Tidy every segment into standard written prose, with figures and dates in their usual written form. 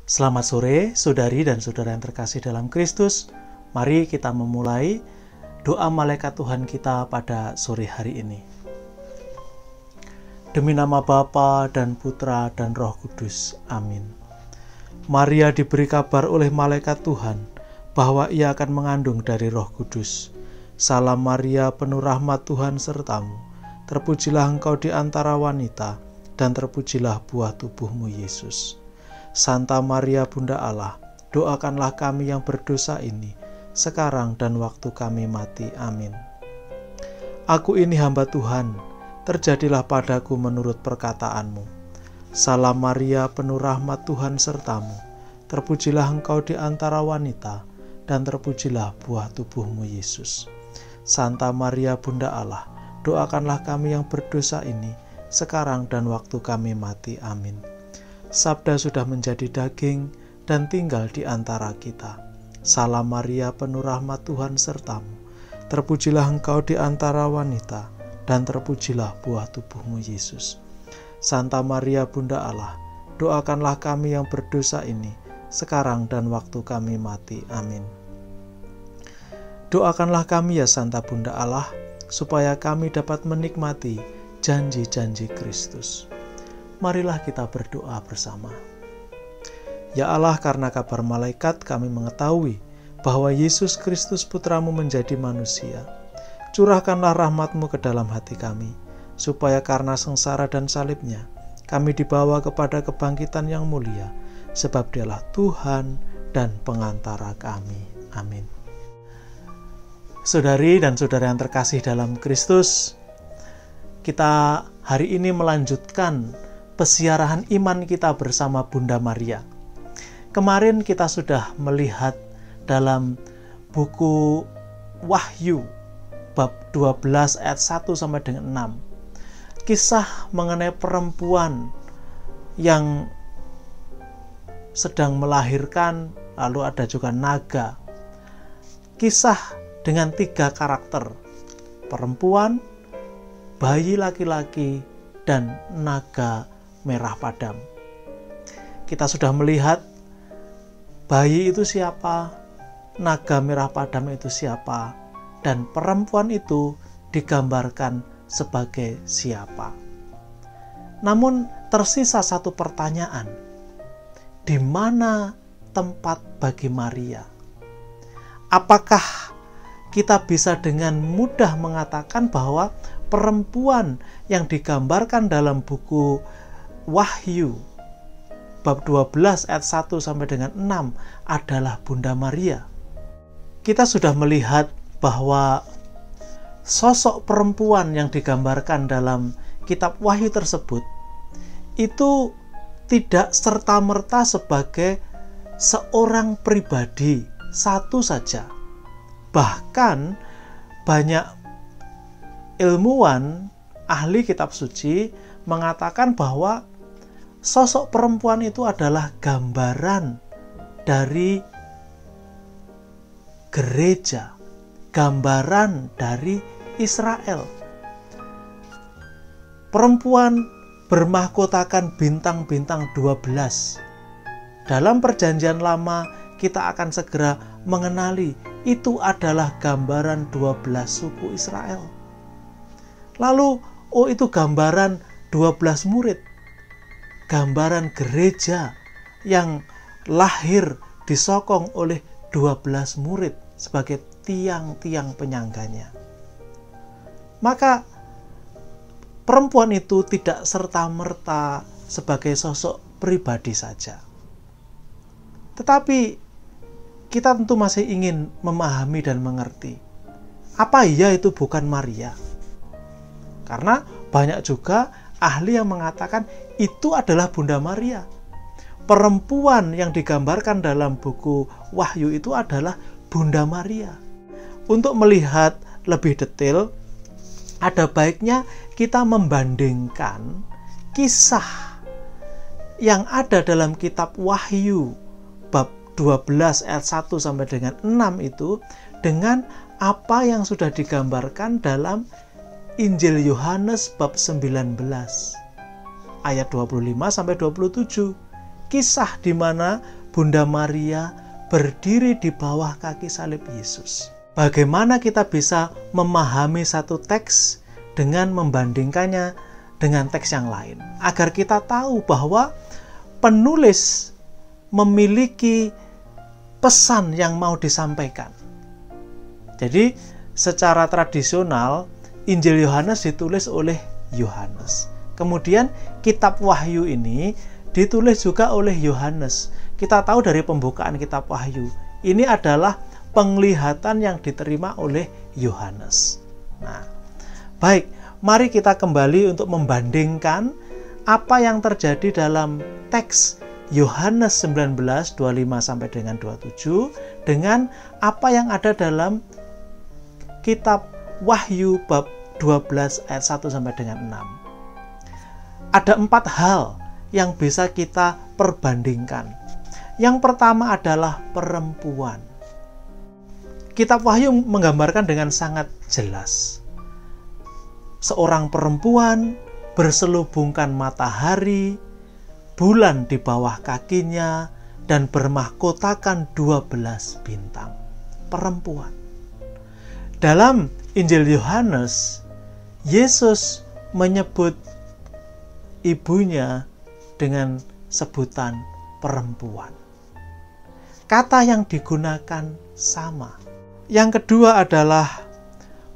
Selamat sore, saudari dan saudara yang terkasih dalam Kristus. Mari kita memulai doa malaikat Tuhan kita pada sore hari ini. Demi nama Bapa dan Putra dan Roh Kudus. Amin. Maria diberi kabar oleh malaikat Tuhan bahwa ia akan mengandung dari Roh Kudus. Salam Maria, penuh rahmat Tuhan sertamu. Terpujilah engkau di antara wanita, dan terpujilah buah tubuhmu Yesus. Santa Maria Bunda Allah, doakanlah kami yang berdosa ini, sekarang dan waktu kami mati. Amin. Aku ini hamba Tuhan, terjadilah padaku menurut perkataanmu. Salam Maria, penuh rahmat Tuhan sertamu. Terpujilah engkau di antara wanita, dan terpujilah buah tubuhmu Yesus. Santa Maria Bunda Allah, doakanlah kami yang berdosa ini, sekarang dan waktu kami mati. Amin. Sabda sudah menjadi daging dan tinggal di antara kita. Salam Maria, penuh rahmat Tuhan sertamu. Terpujilah engkau di antara wanita, dan terpujilah buah tubuhmu Yesus. Santa Maria Bunda Allah, doakanlah kami yang berdosa ini, sekarang dan waktu kami mati. Amin. Doakanlah kami ya Santa Bunda Allah, supaya kami dapat menikmati janji-janji Kristus. Marilah kita berdoa bersama. Ya Allah, karena kabar malaikat kami mengetahui bahwa Yesus Kristus Putramu menjadi manusia. Curahkanlah rahmat-Mu ke dalam hati kami, supaya karena sengsara dan salibnya, kami dibawa kepada kebangkitan yang mulia, sebab Dialah Tuhan dan pengantara kami. Amin. Saudari dan saudara yang terkasih dalam Kristus, kita hari ini melanjutkan pesiarahan iman kita bersama Bunda Maria. Kemarin kita sudah melihat dalam buku Wahyu bab 12 ayat 1 sampai dengan 6. Kisah mengenai perempuan yang sedang melahirkan, lalu ada juga naga. Kisah dengan 3 karakter, perempuan, bayi laki-laki, dan naga merah padam. Kita sudah melihat bayi itu siapa, naga merah padam itu siapa, dan perempuan itu digambarkan sebagai siapa. Namun tersisa satu pertanyaan. Di mana tempat bagi Maria? Apakah kita bisa dengan mudah mengatakan bahwa perempuan yang digambarkan dalam buku Wahyu bab 12 ayat 1 sampai dengan 6 adalah Bunda Maria? Kita sudah melihat bahwa sosok perempuan yang digambarkan dalam kitab Wahyu tersebut itu tidak serta-merta sebagai seorang pribadi satu saja. Bahkan banyak ilmuwan ahli kitab suci mengatakan bahwa sosok perempuan itu adalah gambaran dari gereja, gambaran dari Israel. Perempuan bermahkotakan bintang-bintang 12. Dalam perjanjian lama kita akan segera mengenali itu adalah gambaran 12 suku Israel. Lalu, itu gambaran 12 murid. Gambaran gereja yang lahir disokong oleh 12 murid sebagai tiang-tiang penyangganya. Maka perempuan itu tidak serta-merta sebagai sosok pribadi saja. Tetapi kita tentu masih ingin memahami dan mengerti, apa iya itu bukan Maria? Karena banyak juga ahli yang mengatakan itu adalah Bunda Maria. Perempuan yang digambarkan dalam buku Wahyu itu adalah Bunda Maria. Untuk melihat lebih detail, ada baiknya kita membandingkan kisah yang ada dalam kitab Wahyu bab 12 ayat 1 sampai dengan 6 itu dengan apa yang sudah digambarkan dalam Injil Yohanes bab 19 ayat 25 sampai 27. kisah di mana Bunda Maria berdiri di bawah kaki salib Yesus. Bagaimana kita bisa memahami satu teks dengan membandingkannya dengan teks yang lain, agar kita tahu bahwa penulis memiliki pesan yang mau disampaikan. Jadi secara tradisional Injil Yohanes ditulis oleh Yohanes. Kemudian kitab Wahyu ini ditulis juga oleh Yohanes. Kita tahu dari pembukaan kitab Wahyu, ini adalah penglihatan yang diterima oleh Yohanes. Nah, baik, mari kita kembali untuk membandingkan apa yang terjadi dalam teks Yohanes 19, 25 sampai dengan 27 dengan apa yang ada dalam kitab Wahyu bab 12 ayat 1 sampai dengan 6. Ada 4 hal yang bisa kita perbandingkan. Yang pertama adalah perempuan. Kitab Wahyu menggambarkan dengan sangat jelas. Seorang perempuan berselubungkan matahari, bulan di bawah kakinya, dan bermahkotakan 12 bintang. Perempuan. Dalam Injil Yohanes, Yesus menyebut ibunya dengan sebutan perempuan. Kata yang digunakan sama. Yang kedua adalah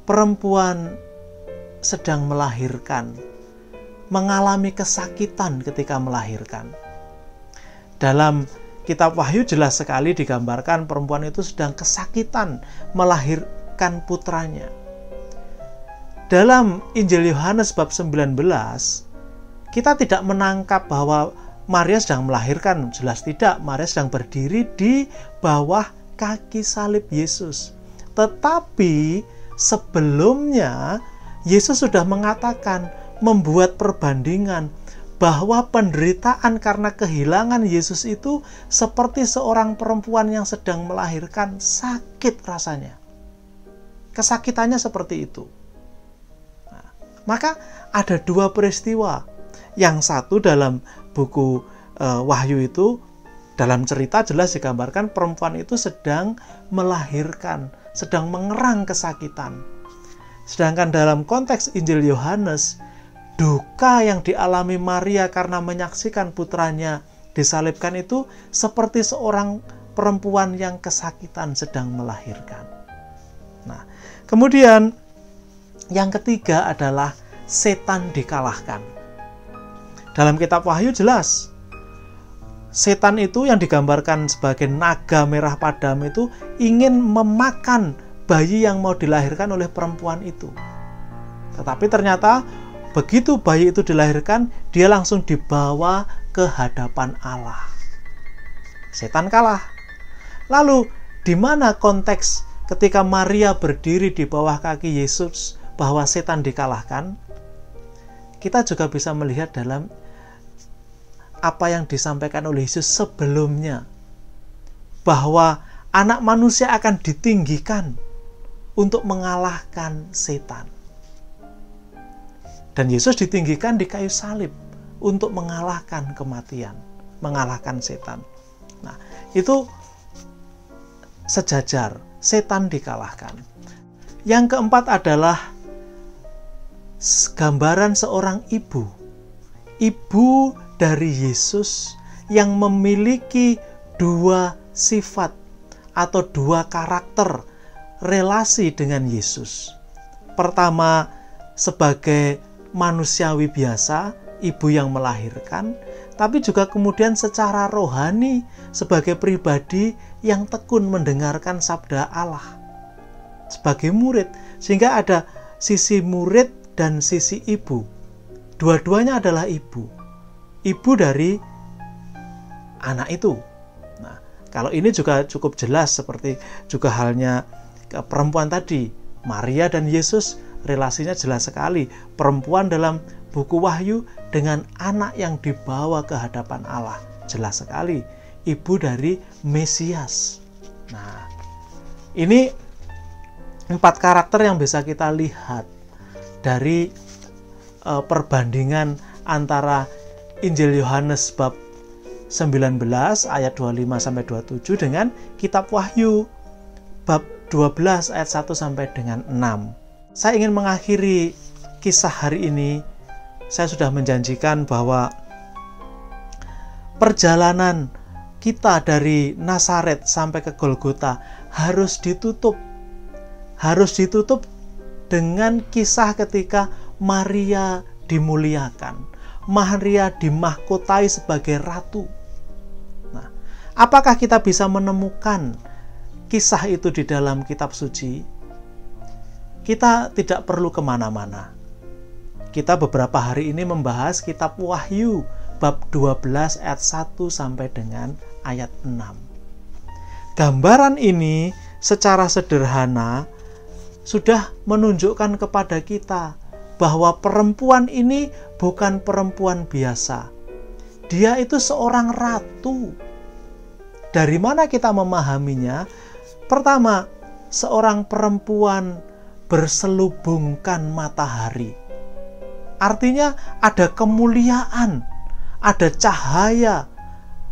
perempuan sedang melahirkan, mengalami kesakitan ketika melahirkan. Dalam kitab Wahyu jelas sekali digambarkan perempuan itu sedang kesakitan melahirkan putranya. Dalam Injil Yohanes bab 19, kita tidak menangkap bahwa Maria sedang melahirkan. Jelas tidak, Maria sedang berdiri di bawah kaki salib Yesus. Tetapi sebelumnya Yesus sudah mengatakan, membuat perbandingan bahwa penderitaan karena kehilangan Yesus itu seperti seorang perempuan yang sedang melahirkan, sakit rasanya. Kesakitannya seperti itu. Nah, maka ada 2 peristiwa. Yang satu dalam buku Wahyu itu, dalam cerita jelas digambarkan perempuan itu sedang melahirkan, sedang mengerang kesakitan. Sedangkan dalam konteks Injil Yohanes, duka yang dialami Maria karena menyaksikan putranya disalibkan itu seperti seorang perempuan yang kesakitan sedang melahirkan. Nah, kemudian yang ketiga adalah setan dikalahkan. Dalam kitab Wahyu jelas, setan itu yang digambarkan sebagai naga merah padam itu ingin memakan bayi yang mau dilahirkan oleh perempuan itu. Tetapi ternyata begitu bayi itu dilahirkan, dia langsung dibawa ke hadapan Allah. Setan kalah. Lalu, di mana konteks ketika Maria berdiri di bawah kaki Yesus bahwa setan dikalahkan? Kita juga bisa melihat dalam apa yang disampaikan oleh Yesus sebelumnya, bahwa anak manusia akan ditinggikan untuk mengalahkan setan. Dan Yesus ditinggikan di kayu salib untuk mengalahkan kematian, mengalahkan setan. Nah, itu sejajar, setan dikalahkan. Yang keempat adalah gambaran seorang ibu. Ibu dari Yesus yang memiliki 2 sifat atau 2 karakter relasi dengan Yesus. Pertama, sebagai manusiawi biasa, ibu yang melahirkan, tapi juga kemudian secara rohani sebagai pribadi yang tekun mendengarkan sabda Allah. Sebagai murid, sehingga ada sisi murid dan sisi ibu. Dua-duanya adalah ibu. Ibu dari anak itu. Nah, kalau ini juga cukup jelas seperti juga halnya perempuan tadi. Maria dan Yesus relasinya jelas sekali. Perempuan dalam buku Wahyu dengan anak yang dibawa ke hadapan Allah. Jelas sekali. Ibu dari Mesias. Nah, ini 4 karakter yang bisa kita lihat dari perbandingan antara Injil Yohanes bab 19 ayat 25 sampai 27 dengan kitab Wahyu bab 12 ayat 1 sampai dengan 6. Saya ingin mengakhiri kisah hari ini. Saya sudah menjanjikan bahwa perjalanan kita dari Nazaret sampai ke Golgota harus ditutup. Harus ditutup dengan kisah ketika Maria dimuliakan. Maria dimahkotai sebagai ratu. Nah, apakah kita bisa menemukan kisah itu di dalam kitab suci? Kita tidak perlu kemana-mana. Kita beberapa hari ini membahas kitab Wahyu bab 12 ayat 1 sampai dengan ayat 6. Gambaran ini secara sederhana sudah menunjukkan kepada kita bahwa perempuan ini bukan perempuan biasa. Dia itu seorang ratu. Dari mana kita memahaminya? Pertama, seorang perempuan berselubungkan matahari. Artinya ada kemuliaan, ada cahaya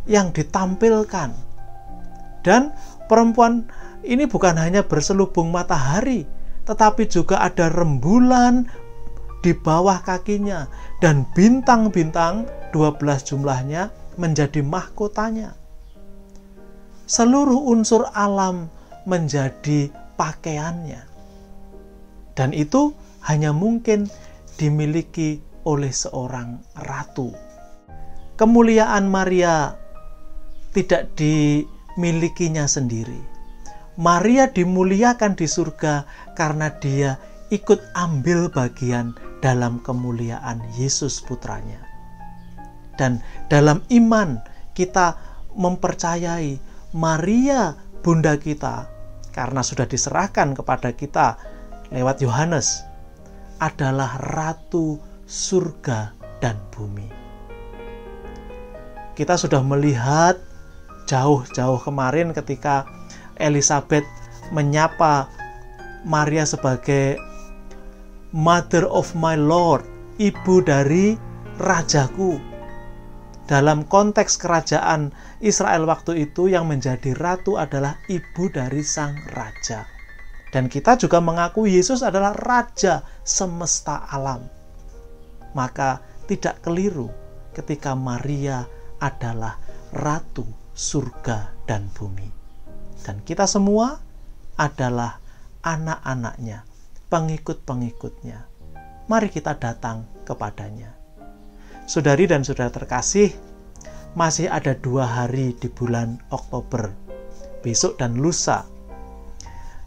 yang ditampilkan. Dan perempuan ini bukan hanya berselubung matahari, tetapi juga ada rembulan di bawah kakinya, dan bintang-bintang 12 jumlahnya menjadi mahkotanya. Seluruh unsur alam menjadi pakaiannya, dan itu hanya mungkin dimiliki oleh seorang ratu. Kemuliaan Maria tidak dimilikinya sendiri. Maria dimuliakan di surga karena dia ikut ambil bagian dalam kemuliaan Yesus putranya. Dan dalam iman kita mempercayai Maria bunda kita, karena sudah diserahkan kepada kita lewat Yohanes, adalah ratu surga dan bumi. Kita sudah melihat jauh-jauh kemarin ketika Elizabeth menyapa Maria sebagai Mother of my Lord, ibu dari rajaku. Dalam konteks kerajaan Israel waktu itu, yang menjadi ratu adalah ibu dari sang raja. Dan kita juga mengaku Yesus adalah raja semesta alam. Maka tidak keliru ketika Maria adalah ratu surga dan bumi. Dan kita semua adalah anak-anaknya, pengikut-pengikutnya. Mari kita datang kepadanya. Saudari dan saudara terkasih, masih ada 2 hari di bulan Oktober, besok dan lusa.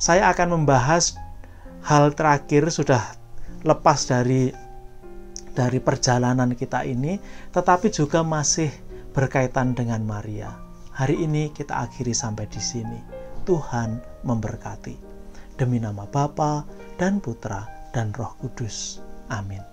Saya akan membahas hal terakhir, sudah lepas dari perjalanan kita ini, tetapi juga masih berkaitan dengan Maria. Hari ini kita akhiri sampai di sini. Tuhan memberkati. Demi nama Bapa dan Putra dan Roh Kudus. Amin.